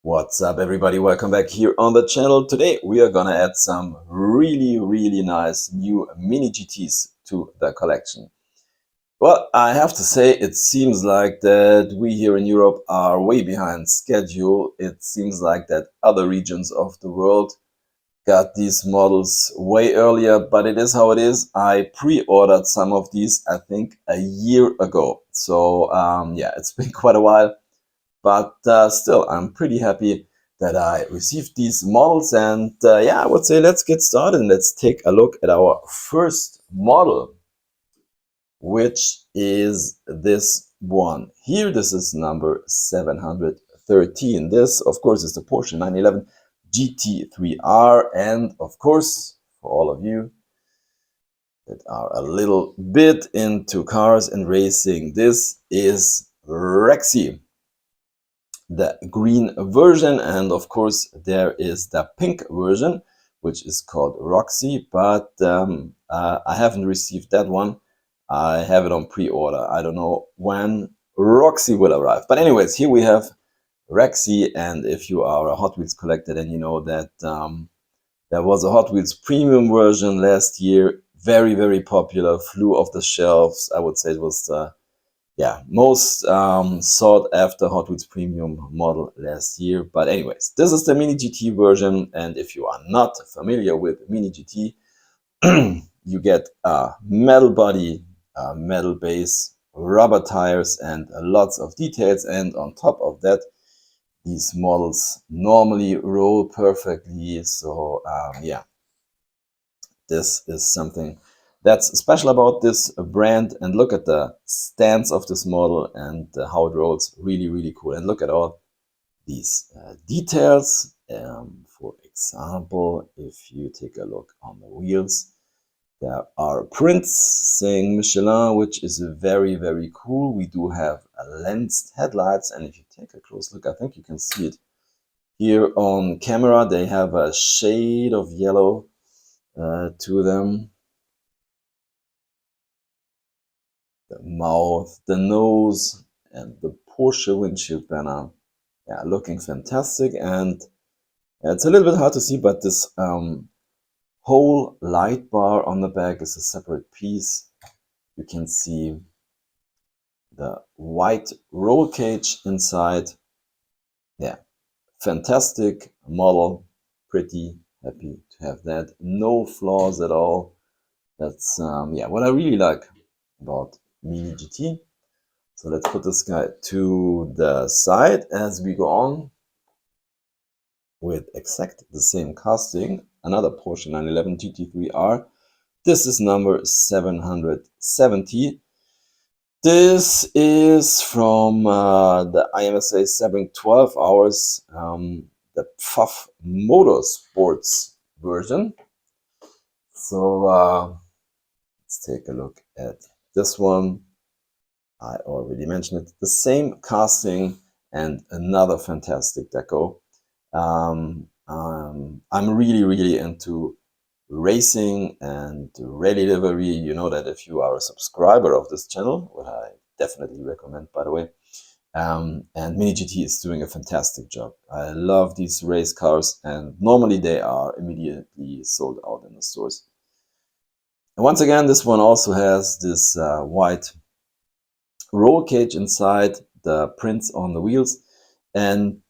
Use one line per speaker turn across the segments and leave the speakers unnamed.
What's up, everybody? Welcome back here on the channel. Today we are gonna add some really nice new mini GTs to the collection. Well, I have to say it seems like that we here in Europe are way behind schedule. It seems like that other regions of the world got these models way earlier, but it is how it is. I pre-ordered some of these, I think, a year ago. So yeah, it's been quite a while. But still, I'm pretty happy that I received these models. And yeah, I would say let's get started and let's take a look at our first model, which is this one here. This is number 713. This, of course, is the Porsche 911 GT3R. And of course, for all of you that are a little bit into cars and racing, this is Rexy, the green version, and of course there is the pink version, which is called Roxy, but I haven't received that one. I have it on pre-order. I don't know when Roxy will arrive, but anyways, here we have Rexy. And if you are a Hot Wheels collector, then you know that there was a Hot Wheels premium version last year, very popular, flew off the shelves. I would say it was the most sought after Hot Wheels premium model last year. But anyways, this is the Mini GT version, and if you are not familiar with Mini GT, you get a metal body, a metal base, rubber tires, and lots of details. And on top of that, these models normally roll perfectly. So yeah, this is something that's special about this brand. And look at the stance of this model and how it rolls. Really cool. And look at all these details. For example, if you take a look on the wheels, there are prints saying Michelin, which is very cool. We do have lensed headlights, and if you take a close look, I think you can see it here on camera. They have a shade of yellow to them. The mouth, the nose, and the Porsche windshield banner, yeah, looking fantastic. And it's a little bit hard to see, but this whole light bar on the back is a separate piece. You can see the white roll cage inside. Yeah, fantastic model. Pretty happy to have that. No flaws at all. That's yeah, what I really like about Mini GT. So let's put this guy to the side as we go on with exact the same casting. Another Porsche 911 GT3R. This is number 770. This is from the IMSA 712 hours, the PFAF Motorsports version. So let's take a look at this one. I already mentioned it. The same casting and another fantastic deco. I'm really into racing and rally livery. You know that if you are a subscriber of this channel, what I definitely recommend, by the way. And Mini GT is doing a fantastic job. I love these race cars, and normally they are immediately sold out in the stores. And once again, this one also has this white roll cage inside, the prints on the wheels, and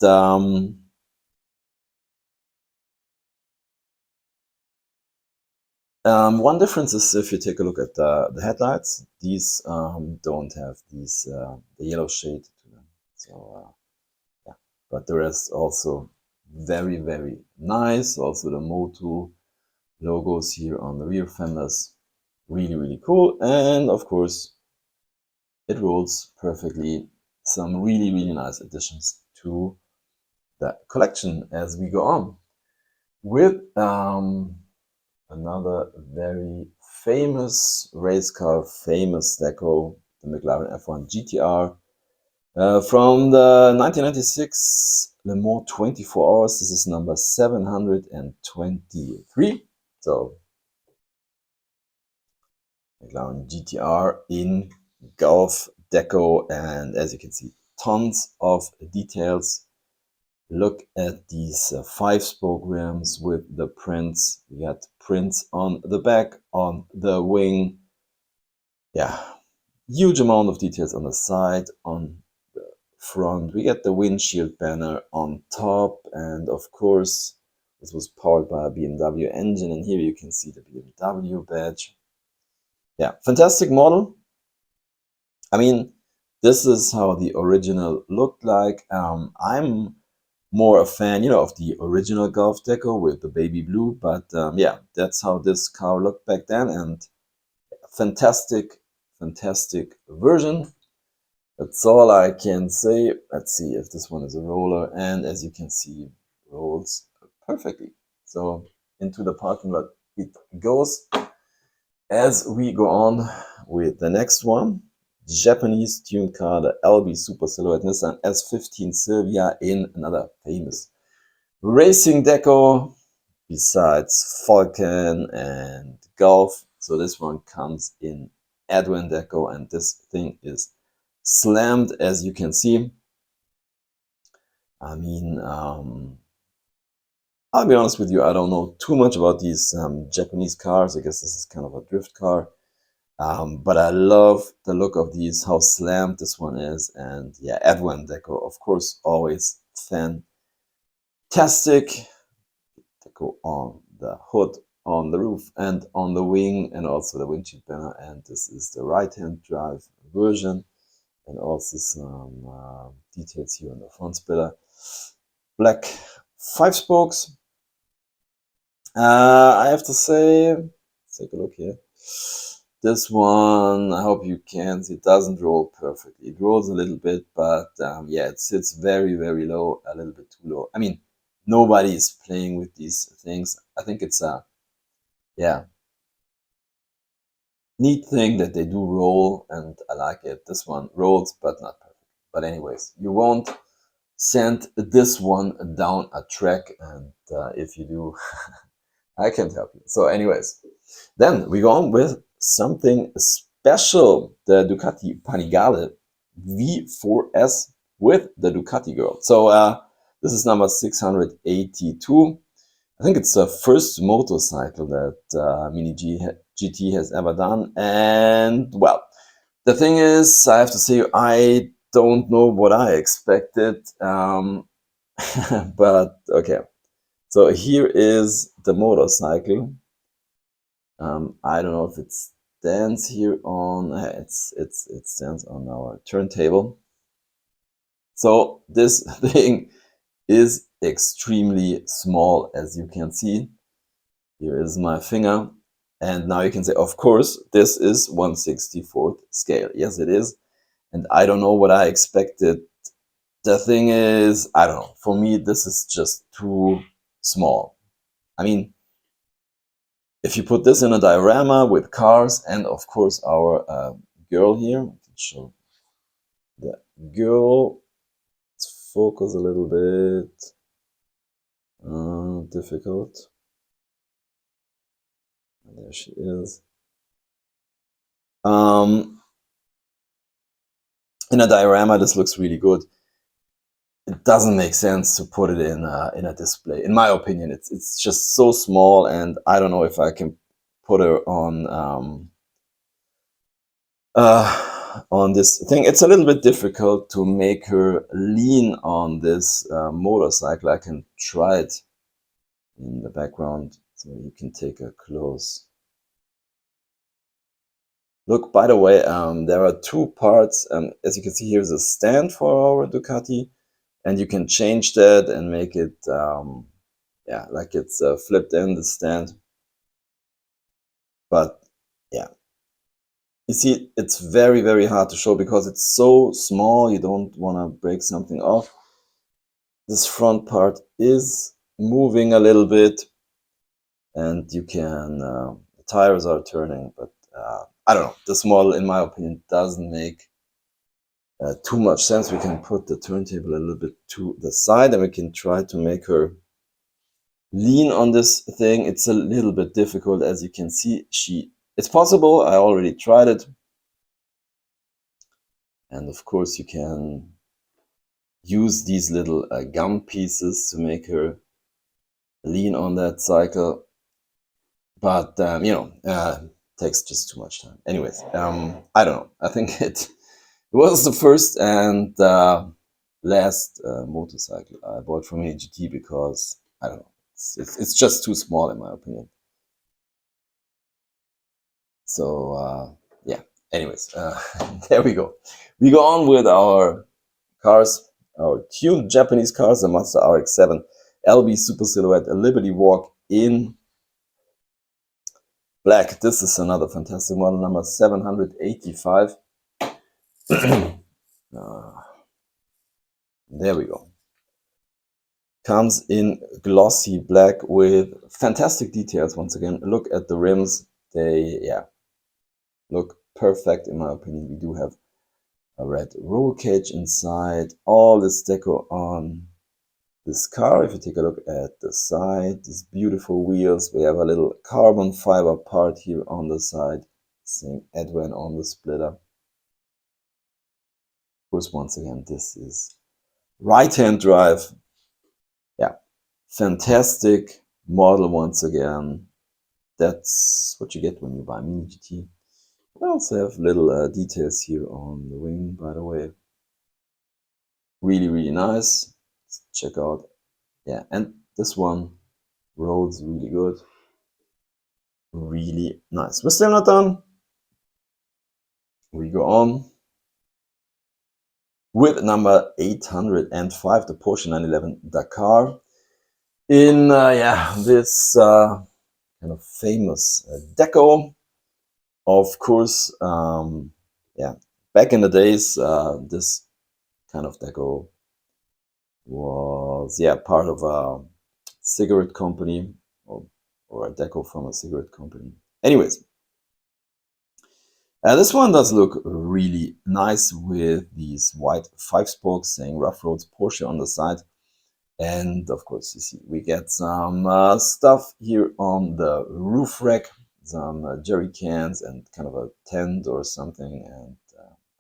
one difference is if you take a look at the headlights. These don't have these the yellow shade to them. So yeah, but the rest also very nice. Also the Motu logos here on the rear fenders, really cool. And of course, it rolls perfectly. Some really nice additions to the collection as we go on with another very famous race car, famous deco, the McLaren F1 GTR from the 1996 Le Mans 24 Hours. This is number 723. So McLaren GTR in Golf deco, and as you can see, tons of details. Look at these 5-spoke rims with the prints. We got prints on the back, on the wing. Yeah, huge amount of details on the side, on the front. We get the windshield banner on top, and of course, this was powered by a BMW engine, and here you can see the BMW badge. Yeah, fantastic model. I mean, this is how the original looked like. I'm more a fan, you know, of the original Golf Deco with the baby blue, but yeah, that's how this car looked back then, and fantastic, fantastic version. That's all I can say. Let's see if this one is a roller, and as you can see, rolls perfectly. So into the parking lot it goes. As we go on with the next one, Japanese tuned car, the LB Super Silhouette Nissan S15 Silvia in another famous racing deco besides Falcon and Golf. So this one comes in Advent deco, and this thing is slammed, as you can see. I mean, I'll be honest with you, I don't know too much about these Japanese cars. I guess this is kind of a drift car. But I love the look of these, how slammed this one is. And yeah, Advent deco, of course, always fantastic. Deco on the hood, on the roof, and on the wing, and also the windshield banner. And this is the right-hand drive version. And also some details here on the front spoiler. Black 5 spokes. I have to say, let's take a look here. This one, I hope you can see, it doesn't roll perfectly. It rolls a little bit, but yeah, it sits very, very low, a little bit too low. I mean, nobody is playing with these things. I think it's a, yeah, neat thing that they do roll, and I like it. This one rolls, but not perfect. But anyways, you won't send this one down a track, and if you do, I can't help you. So anyways, then we go on with something special, the Ducati Panigale V4S with the Ducati girl. So this is number 682. I think it's the first motorcycle that Mini GT has ever done. And well, the thing is, I have to say, I don't know what I expected. But okay. So here is the motorcycle. I don't know if it stands here on, it stands on our turntable. So this thing is extremely small, as you can see. Here is my finger. And now you can say, of course, this is 1/64th scale. Yes, it is. And I don't know what I expected. The thing is, I don't know. For me, this is just too small. I mean, if you put this in a diorama with cars and of course our girl here, I can show the girl. Let's focus a little bit. Difficult. And there she is. In a diorama, this looks really good. It doesn't make sense to put it in a display. In my opinion, it's just so small, and I don't know if I can put her on this thing. It's a little bit difficult to make her lean on this motorcycle. I can try it in the background so you can take a close look. By the way, there are two parts. As you can see, here's a stand for our Ducati, and you can change that and make it yeah, like it's flipped in the stand. But yeah, you see, it's very, very hard to show because it's so small. You don't want to break something off. This front part is moving a little bit, and you can, the tires are turning, but I don't know. This model, in my opinion, doesn't make too much sense. We can put the turntable a little bit to the side, and we can try to make her lean on this thing. It's a little bit difficult, as you can see. It's possible. I already tried it. And of course, you can use these little gum pieces to make her lean on that cycle. But you know, takes just too much time. Anyways, I don't know. I think it was the first and last motorcycle I bought from AGT because I don't know. It's just too small in my opinion. So yeah. Anyways, there we go. We go on with our cars, our tuned Japanese cars, the Mazda RX-7 LB Super Silhouette, a Liberty Walk in black. This is another fantastic model, number 785. There we go. Comes in glossy black with fantastic details. Once again, look at the rims. They, yeah, look perfect in my opinion. We do have a red roll cage inside. All this deco on this car. If you take a look at the side, these beautiful wheels. We have a little carbon fiber part here on the side, saying Edwin on the splitter. Of course, once again, this is right-hand drive. Yeah, fantastic model once again. That's what you get when you buy Mini GT. We also have little details here on the wing, by the way. Really, really nice. Let's check out. Yeah, and this one rolls really good. Really nice. We're still not done. We go on with number 805, the Porsche 911 Dakar. In yeah, this kind of famous deco. Of course, yeah, back in the days, this kind of deco was, yeah, part of a cigarette company or a deco from a cigarette company. Anyways, this one does look really nice with these white 5-spokes saying Rough Roads Porsche on the side. And of course, you see, we get some stuff here on the roof rack, some jerry cans and kind of a tent or something. And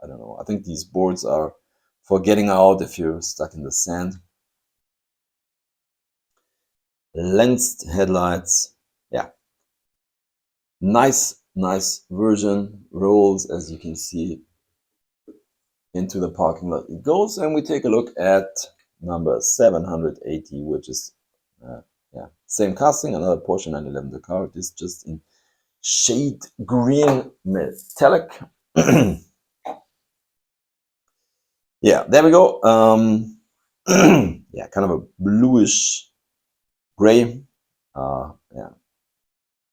I don't know, I think these boards are for getting out if you're stuck in the sand. Lensed headlights, yeah. Nice version. Rolls, as you can see, into the parking lot it goes. And we take a look at number 780, which is yeah, same casting, another Porsche 911 Dakar. This just in shade green metallic. Yeah, there we go. Yeah, kind of a bluish gray. Yeah,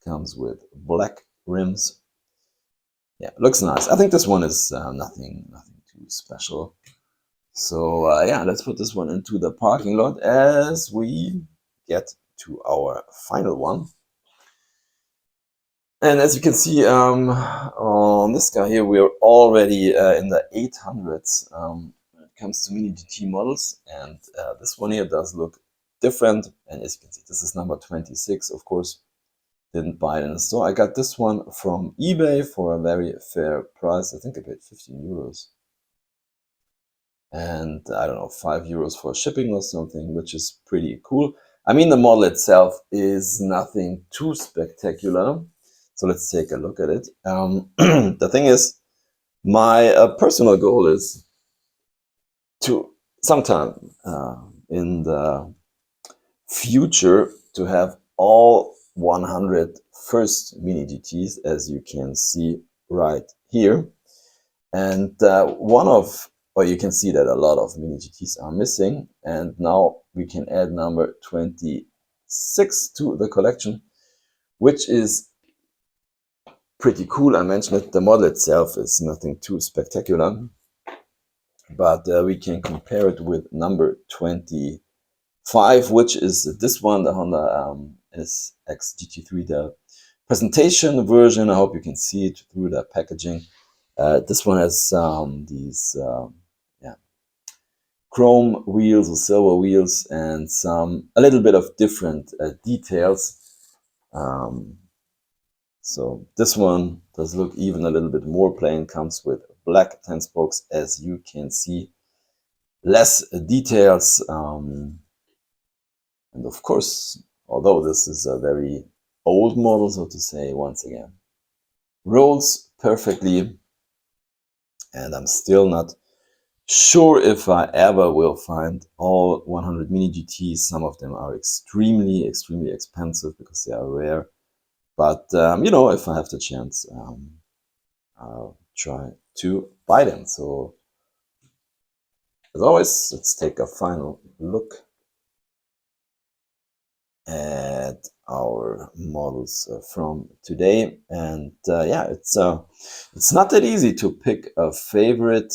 comes with black rims. Yeah, looks nice. I think this one is nothing too special. So yeah, let's put this one into the parking lot as we get to our final one. And as you can see on this guy here, we're already in the 800s when it comes to Mini GT models. And this one here does look different. And as you can see, this is number 26, of course. Didn't buy it in the store. I got this one from eBay for a very fair price. I think I paid 15 euros. And I don't know, 5 euros for shipping or something, which is pretty cool. I mean, the model itself is nothing too spectacular. So let's take a look at it. The thing is, my personal goal is to sometime in the future to have all 100 first Mini GTs, as you can see right here. And you can see that a lot of Mini GTs are missing. And now we can add number 26 to the collection, which is pretty cool. I mentioned it, the model itself is nothing too spectacular, but we can compare it with number 25, which is this one, the Honda SX GT3, the presentation version. I hope you can see it through the packaging. This one has these yeah, chrome wheels or silver wheels and a little bit of different details. So this one does look even a little bit more plain, comes with black 10 spokes, as you can see. less details. And of course, although this is a very old model, so to say, once again, rolls perfectly. And I'm still not sure if I ever will find all 100 Mini GTs. Some of them are extremely expensive because they are rare. But, you know, if I have the chance, I'll try to buy them. So, as always, let's take a final look at our models from today. And yeah, it's not that easy to pick a favorite.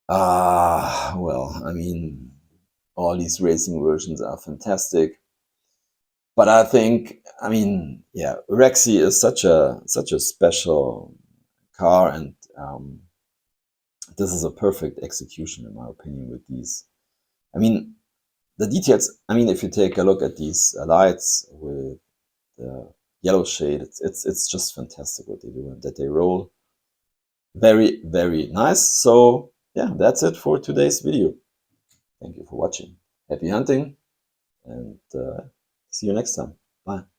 Well, I mean, all these racing versions are fantastic. But I think, I mean, yeah, Rexy is such a special car, and this is a perfect execution, in my opinion, with these. I mean, the details. I mean, if you take a look at these lights with the yellow shade, it's just fantastic what they do, and that they roll very nice. So yeah, that's it for today's video. Thank you for watching. Happy hunting, and see you next time. Bye.